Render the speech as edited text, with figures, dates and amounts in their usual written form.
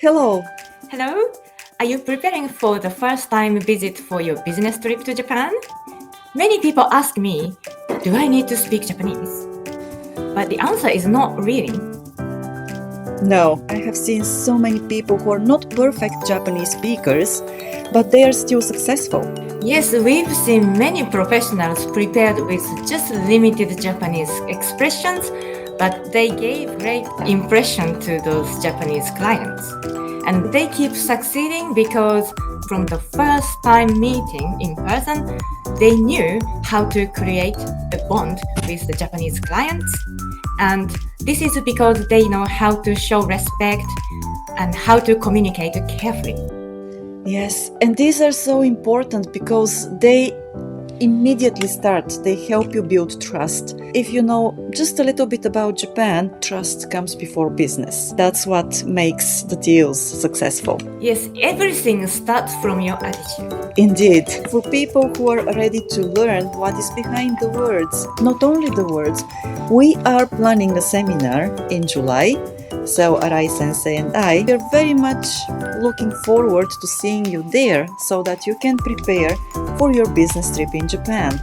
Hello. Hello? Are you preparing for the first time visit for your business trip to Japan? Many people ask me, do I need to speak Japanese? But the answer is not really. No, I have seen so many people who are not perfect Japanese speakers, but they are still successful. Yes, we've seen many professionals prepared with just limited Japanese expressions, but they gave great impression to those Japanese clients. And they keep succeeding because from the first time meeting in person, they knew how to create a bond with the Japanese clients. And this is because they know how to show respect and how to communicate carefully. Yes, and these are so important because they immediately start. They help you build trust. If you know just a little bit about Japan, trust comes before business. That's what makes the deals successful. Yes, everything starts from your attitude. Indeed, for people who are ready to learn what is behind the words, not only the words, we are planning a seminar in July. So Arai Sensei and I are very much looking forward to seeing you there so that you can prepare for your business trip in Japan.